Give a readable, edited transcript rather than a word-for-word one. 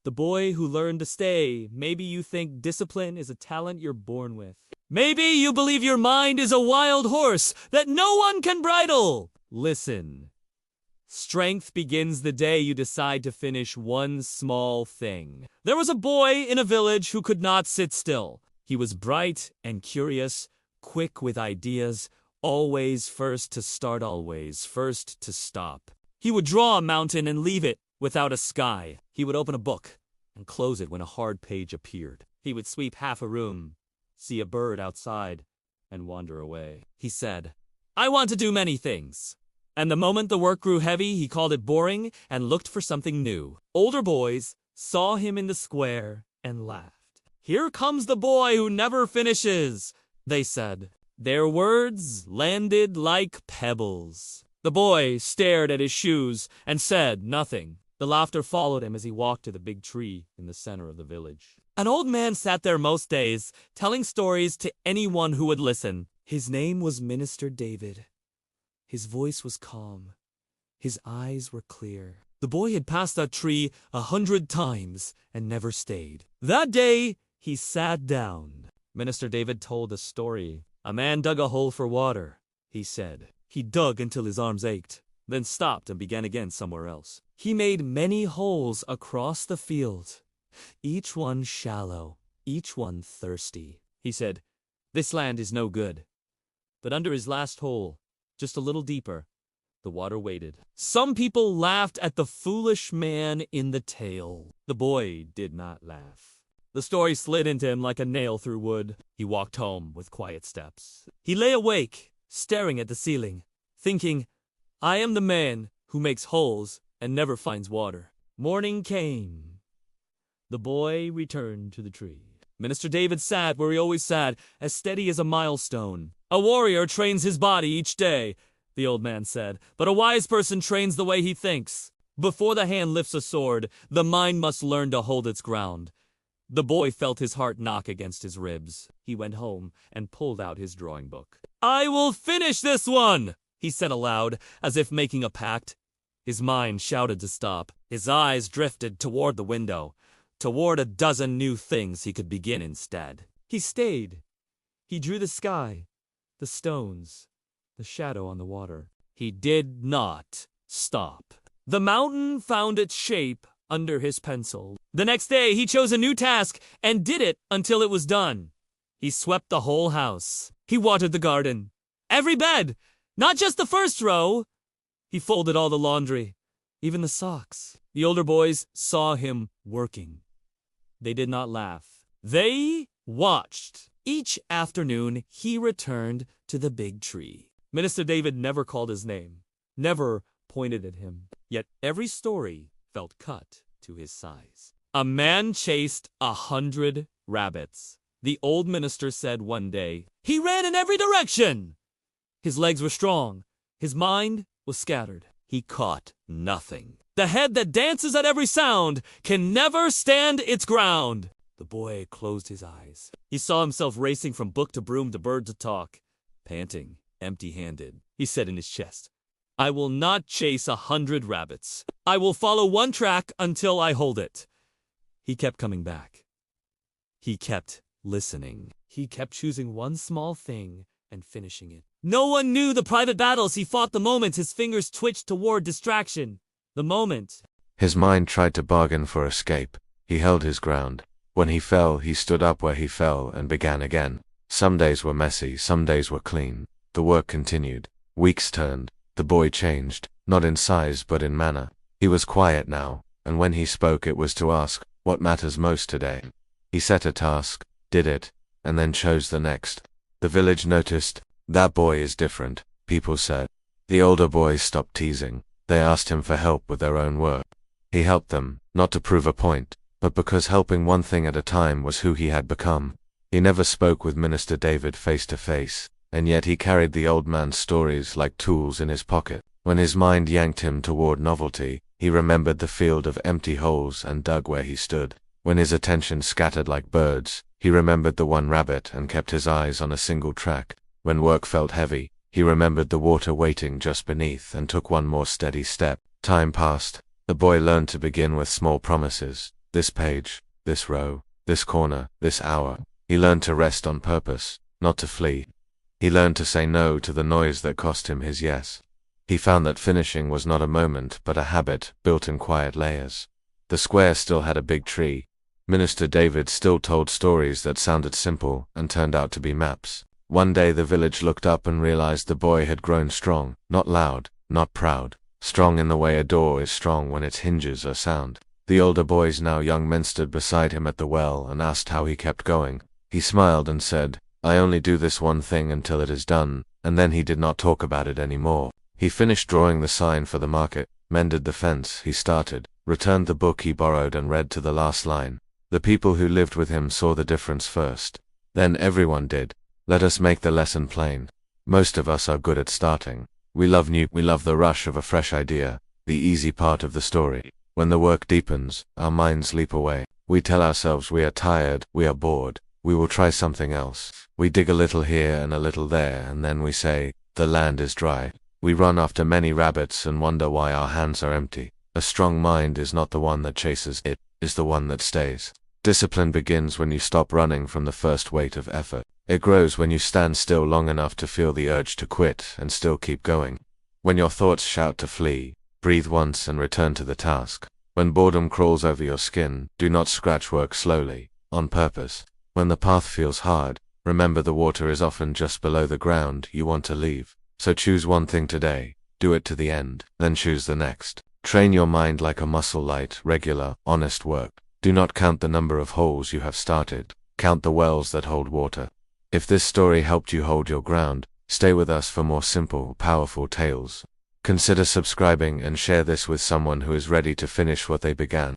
The boy who learned to stay. Maybe you think discipline is a talent you're born with. Maybe you believe your mind is a wild horse that no one can bridle. Listen. Strength begins the day you decide to finish one small thing. There was a boy in a village who could not sit still. He was bright and curious, quick with ideas, always first to start, always first to stop. He would draw a mountain and leave it without a sky. He would open a book and close it when a hard page appeared. He would sweep half a room, see a bird outside, and wander away. He said, "I want to do many things." And the moment the work grew heavy, he called it boring and looked for something new. Older boys saw him in the square and laughed. "Here comes the boy who never finishes," they said. Their words landed like pebbles. The boy stared at his shoes and said nothing. The laughter followed him as he walked to the big tree in the center of the village. An old man sat there most days, telling stories to anyone who would listen. His name was Minister David. His voice was calm. His eyes were clear. The boy had passed that tree 100 times and never stayed. That day, he sat down. Minister David told a story. A man dug a hole for water, he said. He dug until his arms ached, then stopped and began again somewhere else. He made many holes across the field, each one shallow, each one thirsty. He said, "This land is no good." But under his last hole, just a little deeper, the water waited. Some people laughed at the foolish man in the tale. The boy did not laugh. The story slid into him like a nail through wood. He walked home with quiet steps. He lay awake, staring at the ceiling, thinking, "I am the man who makes holes and never finds water." Morning came. The boy returned to the tree. Minister David sat where he always sat, as steady as a milestone. "A warrior trains his body each day," the old man said, "but a wise person trains the way he thinks. Before the hand lifts a sword, the mind must learn to hold its ground." The boy felt his heart knock against his ribs. He went home and pulled out his drawing book. "I will finish this one," he said aloud, as if making a pact. His mind shouted to stop. His eyes drifted toward the window, toward a dozen new things he could begin instead. He stayed. He drew the sky, the stones, the shadow on the water. He did not stop. The mountain found its shape under his pencil. The next day, he chose a new task and did it until it was done. He swept the whole house. He watered the garden. Every bed, not just the first row. He folded all the laundry, even the socks. The older boys saw him working. They did not laugh. They watched. Each afternoon, he returned to the big tree. Minister David never called his name, never pointed at him. Yet every story felt cut to his size. A man chased 100 rabbits. The old minister said one day, "He ran in every direction." His legs were strong. His mind was scattered. He caught nothing. The head that dances at every sound can never stand its ground. The boy closed his eyes. He saw himself racing from book to broom to bird to talk, panting, empty-handed. He said in his chest, "I will not chase 100 rabbits. I will follow one track until I hold it." He kept coming back. He kept listening. He kept choosing one small thing and finishing it. No one knew the private battles he fought, the moments his fingers twitched toward distraction. The moment his mind tried to bargain for escape. He held his ground. When he fell, he stood up where he fell and began again. Some days were messy, some days were clean. The work continued. Weeks turned. The boy changed, not in size but in manner. He was quiet now, and when he spoke it was to ask, "What matters most today?" He set a task, did it, and then chose the next. The village noticed, "That boy is different," people said. The older boys stopped teasing. They asked him for help with their own work. He helped them, not to prove a point, but because helping one thing at a time was who he had become. He never spoke with Minister David face to face, and yet he carried the old man's stories like tools in his pocket. When his mind yanked him toward novelty, he remembered the field of empty holes and dug where he stood. When his attention scattered like birds, he remembered the one rabbit and kept his eyes on a single track. When work felt heavy, he remembered the water waiting just beneath and took one more steady step. Time passed. The boy learned to begin with small promises, This page, this row, this corner, this hour. He learned to rest on purpose, not to flee. He learned to say no to the noise that cost him his yes. He found that finishing was not a moment but a habit built in quiet layers. The square still had a big tree. Minister David still told stories that sounded simple and turned out to be maps. One day the village looked up and realized the boy had grown strong, not loud, not proud, strong in the way a door is strong when its hinges are sound. The older boys, now young men, stood beside him at the well and asked how he kept going. He smiled and said, "I only do this one thing until it is done," and then he did not talk about it anymore. He finished drawing the sign for the market, mended the fence he started, returned the book he borrowed and read to the last line. The people who lived with him saw the difference first. Then everyone did. Let us make the lesson plain. Most of us are good at starting. We love the rush of a fresh idea, the easy part of the story. When the work deepens, our minds leap away. We tell ourselves we are tired, we are bored, we will try something else. We dig a little here and a little there, and then we say, the land is dry. We run after many rabbits and wonder why our hands are empty. A strong mind is not the one that chases, it is the one that stays. Discipline begins when you stop running from the first weight of effort. It grows when you stand still long enough to feel the urge to quit and still keep going. When your thoughts shout to flee, breathe once and return to the task. When boredom crawls over your skin, do not scratch, work slowly, on purpose. When the path feels hard, remember the water is often just below the ground you want to leave. So choose one thing today, do it to the end, then choose the next. Train your mind like a muscle, light, regular, honest work. Do not count the number of holes you have started, count the wells that hold water. If this story helped you hold your ground, stay with us for more simple, powerful tales. Consider subscribing and share this with someone who is ready to finish what they began.